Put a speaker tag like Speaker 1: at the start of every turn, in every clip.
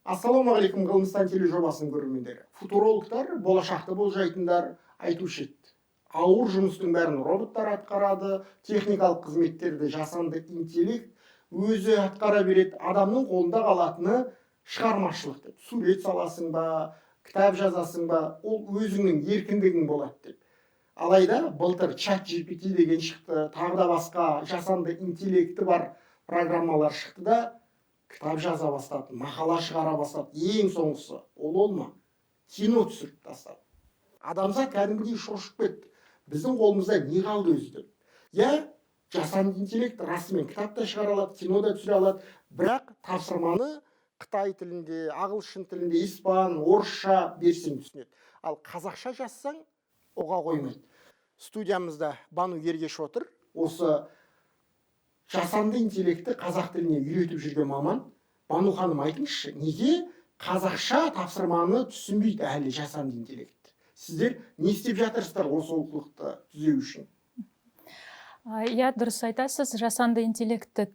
Speaker 1: Ассалаумағалейкум, Ғылымстан тележобасының көрермендері. Футурологтар болашақты болжайтындар айтушы еді. Ауыр жұмыстың бәрін роботтар атқарады, техникалық қызметтерді жасанды интеллект өзі атқара береді. Адамның қолында қалатыны шығармашылық деп. Сурет саласың ба, кітап жазасың ба, ол өзіңнің еркіндігің болады деп. Алайда былтыр чат GPT деген шықты, тағы да басқа жасанды интеллекті бар программалар шықты да кітап жаза бастады, мақала шығара бастады. Ең соңғысы ол ма? Кино түсіріп тастады. Адамзат кәдімгідей шошып кетті. Біздің қолымызда не қалды өзі деп. Я жасанды интеллект расымен кітап та шығара алады, кино да түсіре алады, бірақ тапсырманы Қытай тілінде, ағылшын тілінде, испан, орысша берсең түсінеді. Ал қазақша жазсаң, оға қоймайды. Студиямызда Бану Ергеш отыр. Осы жасанды интеллекті қазақ тіліне үйретіп жүрген маман. Бану ханым, айтыңызшы, неге қазақша тапсырманы түсінбейді әлі жасанды интеллект? Сіздер не істеп жатырсыздар осы олқылықты түзеу үшін?
Speaker 2: Иә, дұрыс айтасыз. Жасанды интеллектті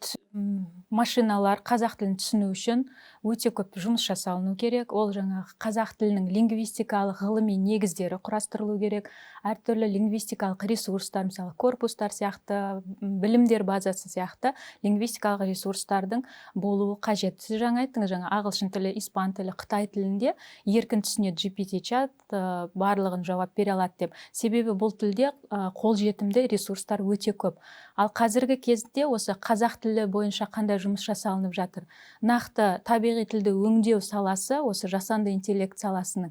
Speaker 2: машиналар қазақ тілін түсіну үшін өте көп жұмыс жасалыну керек. Ол жаңағы қазақ тілінің лингвистикалық ғылыми негіздері құрастырылу керек. Әртүрлі лингвистикалық ресурстар, мысалы корпустар сияқты, білімдер базасы сияқты лингвистикалық ресурстардың болуы қажет. Сіз жаңа айттыңыз, жаңа ағылшын тілі, испан тілі, Қытай тілінде еркін түсінеді GPT чат, барлығын жауап бере алады деп. Себебі бұл тілде қолжетімді ресурстар өте көп. Ал қазіргі кезде осы қазақ тілі бойынша қандай жұмыс жасалынып жатыр? Нақты табиғи тілді өңдеу саласы, осы жасанды интеллект саласының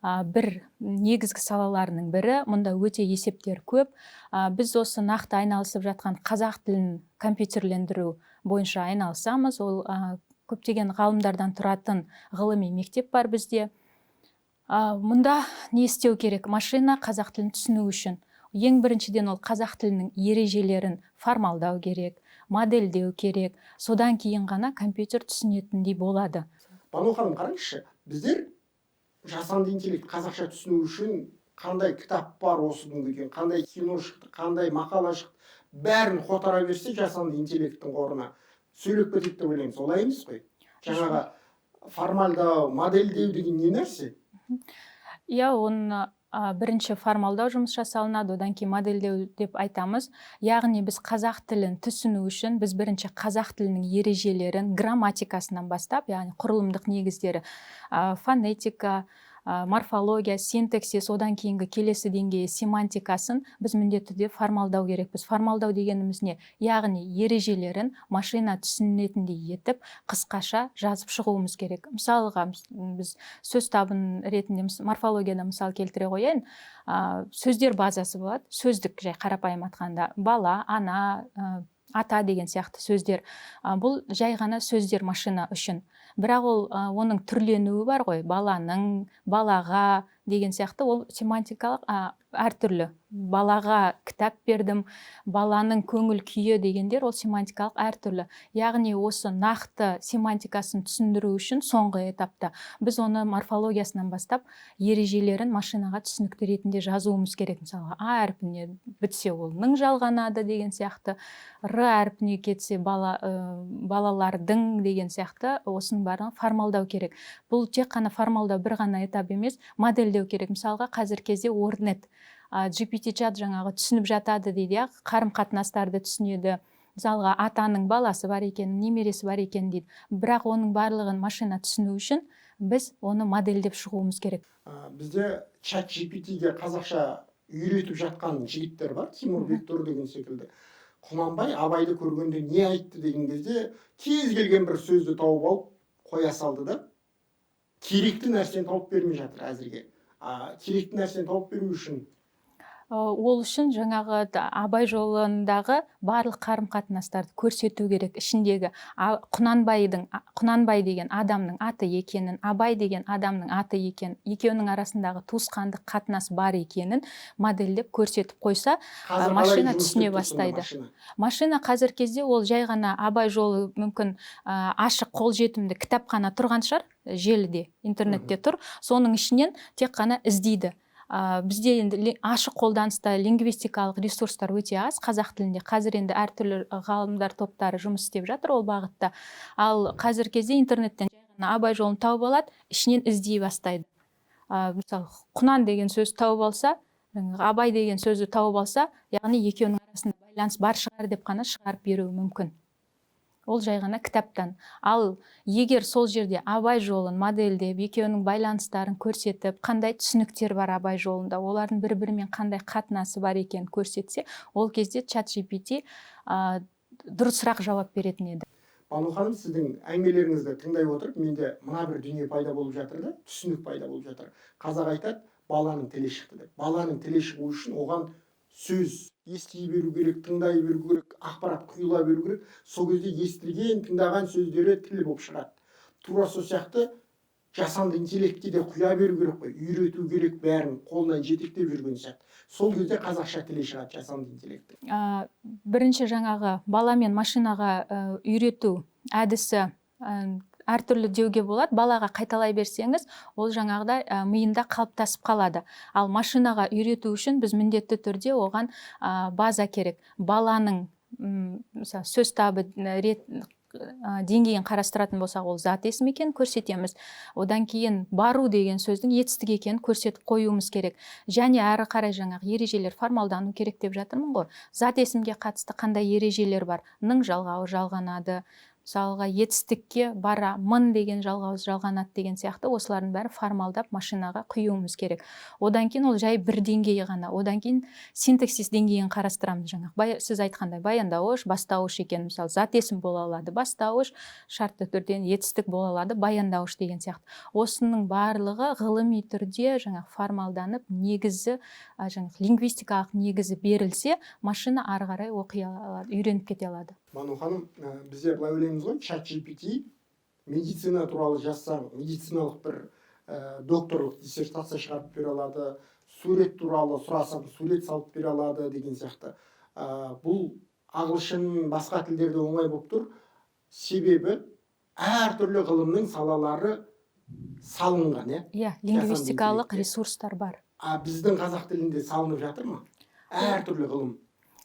Speaker 2: бір негізгі салаларының бірі. Мұнда өте есептер көп. Біз осы нақты айналысып жатқан қазақ тілін компьютерлендіру бойынша айналысамыз. Ол көптеген ғалымдардан тұратын ғылыми мектеп бар бізде. Мұнда не істеу керек? Машина қазақ тілін түсіну үшін ең біріншіден ол қазақ тілінің ережелерін формалдау керек, модельдеу керек. Содан кейін ғана компьютер түсінетіндей болады.
Speaker 1: Бану ханым, қараңызшы, біздер жасанды интеллект қазақша түсіну үшін қандай кітап бар осы күнге дейін, қандай кино шықты, қандай мақала шықты, бәрін қотара берсе жасанды интеллекттің қорына сөйлеп кетеді деп ойлаймыз. Олай емес қой. Жаңағы формалдау, модельдеу деген не нәрсе?
Speaker 2: Иә, оны бірінші формалдау жұмыс жасалынады, одан кейін модельдеу деп айтамыз. Яғни біз қазақ тілін түсіну үшін біз бірінші қазақ тілінің ережелерін, грамматикасынан бастап, яғни құрылымдық негіздері, фонетика, морфология, синтаксис, одан кейінгі келесі деңгейі семантикасын біз міндетті түрде формалдау керекпіз. Формалдау дегеніміз не? Яғни ережелерін машина түсінетіндей етіп, қысқаша жазып шығуымыз керек. Мысалға, біз сөз табын ретінде морфологияда мысал келтіре қояйын. Сөздер базасы болады. Сөздік, жай қарапайым айтқанда, бала, ана, ата деген сияқты сөздер. Бұл жай ғана сөздер машина үшін. Бірақ ол оның түрленуі бар ғой, баланың, балаға деген сияқты, ол семантикалық әртүрлі. Балаға кітап бердім, баланың көңіл күйі дегендер ол семантикалық әртүрлі. Яғни осы нақты семантикасын түсіндіру үшін соңғы этапта біз оны морфологиясынан бастап ережелерін машинаға түсінікті ретінде жазуымыз керек. Мысалы, А әрпіне бітсе ол ның жалғанады деген сияқты, Р әрпіне кетсе балалардың деген сияқты, осының барын формалдау керек. Бұл тек қана формалдау бір ғана этап емес, модельдеу керек. Мысалға, қазір кезде Орнет GPT чат жаңағы түсініп жатады дейді, қарым-қатынастарды түсінеді. Мысалға, атаның баласы бар екен, немересі бар екен дейді. Бірақ оның барлығын машина түсіну үшін біз оны модельдеп шығуымыз керек.
Speaker 1: Бізде чат GPT-ге қазақша үйретіп жатқан жігіттер бар, Тимур Бектұр деген секілді. Құнанбай Абайды көргенде не айтты деген кезде кез келген бір сөзді тауып алып қоя салды да, керекті нәрсені тауып бермей жатыр әзірге. Керекті нәрсені тауып беру үшін
Speaker 2: ол үшін жаңағы Абай жолындағы барлық қарым-қатынастарды көрсету керек. Ішіндегі Құнанбай деген адамның аты екенін, Абай деген адамның аты екенін, екеуінің арасындағы туысқандық қатынас бар екенін модельдеп көрсетіп қойса, машина түсіне бастайды. Машина қазір кезде ол жай ғана Абай жолы мүмкін ашық қолжетімді кітапхана тұрған шығар, желіде, интернетте тұр, соның ішінен тек қана іздейді. Бізде енді ашық қолданыста лингвистикалық ресурстар өте аз қазақ тілінде. Қазір енді әртүрлі ғалымдар топтары жұмыс істеп жатыр ол бағытта. Ал қазір кезде интернеттен абай жолын тауып алады, ішінен іздей бастайды. Мысалы құнан деген сөзді тауып алса, абай деген сөзді тауып алса, яғни екеуінің арасында байланыс бар шығар деп қана шығарып беруі мүмкін. Ол жай ғана кітаптан. Ал егер сол жерде абай жолын модельдеп, екеуінің байланыстарын көрсетіп, қандай түсініктер бар абай жолында, олардың бір-бірімен қандай қатынасы бар екенін көрсетсе, ол кезде ChatGPT дұрысырақ жауап беретін еді.
Speaker 1: Бану ханым, сіздің әңгімелеріңізді тыңдай отырып, менде мына бір дүние пайда болып жатыр да, түсінік пайда болып жатыр. Қазақ айтады, баланың тілі шықты деп. Баланың тілі шығу үшін оған сөз ести беру керек, тыңдай беру керек, ақпарат құйыла беру керек. Сол кезде естілген, тыңдаған сөздері тіл болып шығады. Тура сол сияқты жасанды интеллектке де құя беру керек қой, үйрету керек, бәрін қолынан жетектеп жүрген сияқты. Сол кезде қазақша тілі шығады жасанды интеллекті.
Speaker 2: Бірінші жаңағы бала мен машинаға үйрету әдісі әртүрлі деуге болады. Балаға қайталай берсеңіз, ол жаңағыдай миында қалыптасып қалады. Ал машинаға үйрету үшін біз міндетті түрде оған база керек. Баланың сөз табы деңгейін қарастыратын болсақ, ол зат есім екенін көрсетеміз. Одан кейін бару деген сөздің етістік екенін көрсетіп қоюымыз керек. Және әрі қарай жаңағы ережелер формалдану керек деп жатырмын ғой. Зат есімге қатысты қандай ережелер бар? Ның жалғауы жалғанады. Мысалға етістікке бара, мын деген жалғауыз жалғанады деген сияқты, осылардың бәрі формалдап машинаға құюымыз керек. Одан кейін ол жай бір деңгей ғана. Одан кейін синтаксис деңгейін қарастырамыз жаңағы. Сіз айтқандай баяндауыш, бастауыш екен. Мысалы, зат есім бола алады, бастауыш, шартты түрде етістік бола алады, баяндауыш деген сияқты. Осының барлығы ғылыми түрде жаңағы формалданып, негізі, жаңағы лингвистикалық негізі берілсе, машина ары қарай оқи алады, үйреніп кете алады.
Speaker 1: Бану ханым, бізде былай ойлаймыз ғой, ChatGPT медицина туралы жазсаң, медициналық бір докторлық диссертация шығарып бере алады, сурет туралы сұрасаң, сурет салып бере алады деген сияқты. Бұл ағылшын, басқа тілдерде оңай болып тұр. Себебі әртүрлі ғылымның салалары салынған,
Speaker 2: лингвистикалық ресурстар бар.
Speaker 1: Біздің қазақ тілінде салынып жатыр ма? Әртүрлі ғылым.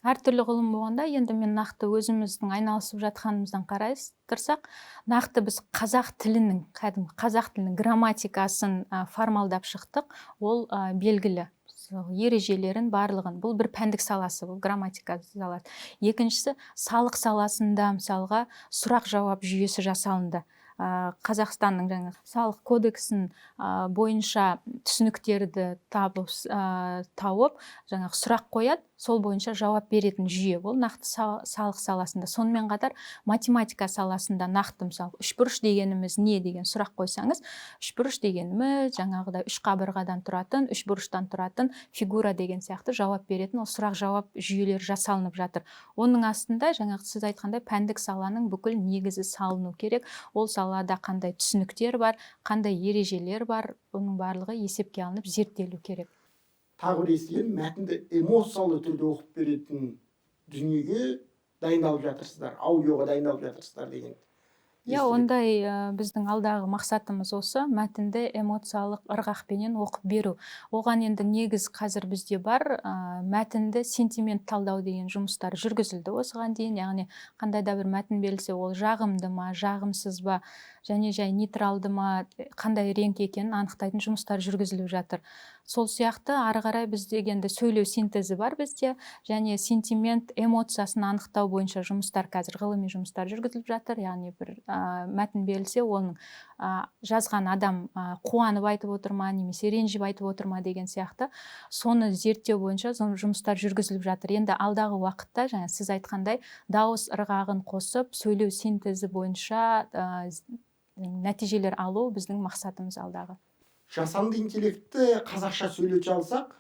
Speaker 2: Әртүрлі ғылым болғанда, енді мен нақты өзіміздің айналысып жатқанымыздан қарастырсақ, нақты біз қазақ тілінің грамматикасын формалдап шықтық, ол белгілі. Ережелерін барлығын, бұл бір пәндік саласы, бұл грамматика саласы. Екіншісі, салық саласында мысалға сұрақ жауап жүйесі жасалынды. Қазақстанның жаңа салық кодексін бойынша түсініктерді тауып, жаңағы сұрақ қояды, сол бойынша жауап беретін жүйе. Бұл нақты салық саласында. Сонымен қатар математика саласында нақты, мысалы, үшбұрыш дегеніміз не деген сұрақ қойсаңыз, үшбұрыш дегеніміз жаңағыда үш қабырғадан тұратын, үшбұрыштан тұратын фигура деген сияқты жауап беретін, ол сұрақ жауап жүйелері жасалынып жатыр. Оның астында жаңағы сіз айтқандай пәндік саланың бүкіл негізі салыну керек. Ол салада қандай түсініктер бар, қандай ережелер бар, оның барлығы есепке алынып зерттелу керек.
Speaker 1: Тағы бір естіген, мәтінді эмоциялы түрде оқып беретін дүниеге дайындалып жатырсыздар, аудиоға дайындалып жатырсыздар деген.
Speaker 2: Ондай біздің алдағы мақсатымыз осы, мәтінді эмоциялық ырғақпенен оқып беру. Оған енді негіз қазір бізде бар, мәтінді сентимент талдау деген жұмыстар жүргізілді осыған дейін, яғни қандай да бір мәтін берілсе, ол жағымды ма, жағымсыз ба, және жай нейтралды ма, қандай реңк екенін анықтайтын жұмыстар жүргізіліп жатыр. Сол сияқты ары қарай бізде енді сөйлеу синтезі бар бізде, және сентимент эмоциясын анықтау бойынша жұмыстар қазір ғылыми жұмыстар жүргізіліп жатыр. Яғни бір мәтін берілсе, оның жазған адам қуанып айтып отыр ма, немесе ренжіп айтып отыр ма деген сияқты соны зерттеу бойынша жұмыстар жүргізіліп жатыр. Енді алдағы уақытта жаңа сіз айтқандай дауыс ырғағын қосып сөйлеу синтезі бойынша нәтижелер алу біздің мақсатымыз алдағы.
Speaker 1: Жасанды интеллектті қазақша сөйлете алсақ,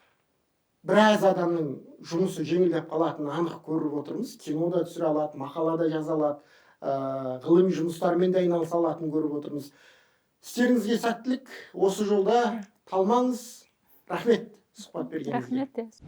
Speaker 1: біраз адамның жұмысы жеңілдеп қалатынын анық көріп отырмыз. Кинода түсіре алады, мақалада жаза алады, ғылыми жұмыстармен де айналыса алатынын көріп отырмыз. Істеріңізге сәттілік, осы жолда талмаңыз. Рахмет сұхбат бергеніңізге.
Speaker 2: Рахмет.